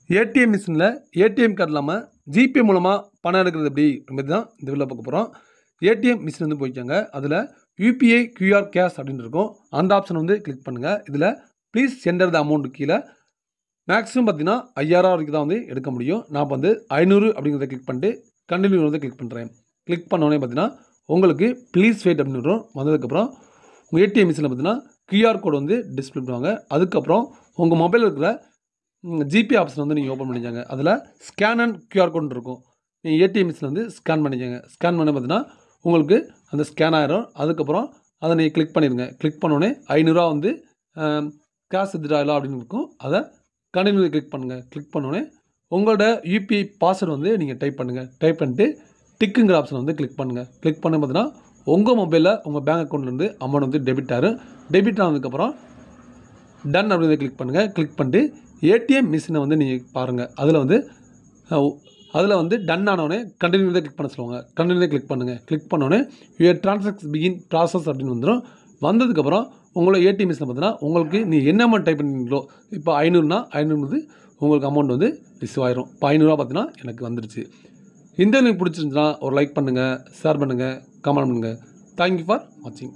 ATM மிஷினில் ATM card இல்லாமல் GPay மூலமாக பணம் எடுக்கிறது எப்படி அப்படின்றது தான் இந்த வீடியோவில் பார்க்க போகிறோம். ஏடிஎம் மிஷின் வந்து போய்க்காங்க. அதில் யூபிஐ கியூஆர் கேஷ் அப்படின்னு இருக்கும். அந்த ஆப்ஷன் வந்து கிளிக் பண்ணுங்கள். இதில் ப்ளீஸ் சென்டர் த அமௌண்ட் கீழே மேக்ஸிமம் பார்த்தீங்கன்னா 5000 வரைக்கும் தான் வந்து எடுக்க முடியும். நான் இப்போ வந்து 500 அப்படிங்கிறத கிளிக் பண்ணிட்டு கண்டினியூ வந்து கிளிக் பண்ணுறேன். கிளிக் பண்ணோடனே பார்த்தீங்கன்னா உங்களுக்கு ப்ளீஸ் வெயிட் அப்படின்னு வரும். வந்ததுக்கப்புறம் உங்கள் ஏடிஎம் மிஷினில் பார்த்தீங்கன்னா கியூஆர் கோடு வந்து டிஸ்பிளே பண்ணுவாங்க. அதுக்கப்புறம் உங்கள் மொபைலில் இருக்கிற ஜிபே ஆப்ஷன் வந்து நீங்கள் ஓப்பன் பண்ணிக்கோங்க. அதில் ஸ்கேன் அண்ட் கியூஆர் கோட் இருக்கும். நீங்கள் ஏடிஎம் மிஷினில் வந்து ஸ்கேன் பண்ணிக்கோங்க. ஸ்கேன் பண்ண பார்த்தீங்கன்னா உங்களுக்கு அந்த ஸ்கேன் ஆகிரும். அதுக்கப்புறம் அதை நீங்கள் கிளிக் பண்ணிடுங்க. கிளிக் பண்ணோடனே 500 வந்து கேஷ் வித்ட்ராயலாம் அப்படின்னு இருக்கும். அதை கண்டினியூ கிளிக் பண்ணுங்கள். கிளிக் பண்ணோடனே உங்களோட யூபிஐ பாஸ்வேர்டு வந்து நீங்கள் டைப் பண்ணுங்கள். டைப் பண்ணிட்டு டிக்குங்கிற ஆப்ஷன் வந்து கிளிக் பண்ணுங்கள். கிளிக் பண்ண பார்த்தீங்கன்னா உங்கள் மொபைலில் உங்கள் பேங்க் அக்கௌண்ட்லேருந்து அமௌண்ட் வந்து டெபிட் ஆகும். டெபிட் ஆனதுக்கப்புறம் டன் அப்படின்றத கிளிக் பண்ணுங்கள். கிளிக் பண்ணிட்டு ஏடிஎம் மிஷினை வந்து நீங்கள் பாருங்கள். அதில் வந்து டன் ஆனோடனே கண்டினியூ தான் கிளிக் பண்ண சொல்லுவாங்க. கண்டினியூ கிளிக் பண்ணுங்கள். கிளிக் பண்ணோடனே யுவர் ட்ரான்சாக்ஷன் பிகின் ப்ராசஸ் அப்படின்னு வந்துடும். வந்ததுக்கப்புறம் உங்களோட ஏடிஎம் மிஷினை பார்த்தீங்கன்னா உங்களுக்கு நீ என்ன அமௌண்ட் டைப் பண்ணீங்களோ, இப்போ 500னா 500 உங்களுக்கு அமௌண்ட் வந்து ரிசீவ் ஆயிரும். இப்போ 500 பார்த்தீங்கன்னா எனக்கு வந்துருச்சு. இந்த லிங்க் பிடிச்சிருந்துச்சுன்னா ஒரு லைக் பண்ணுங்கள், ஷேர் பண்ணுங்கள், கமெண்ட் பண்ணுங்கள். தேங்க்யூ ஃபார் வாட்சிங்.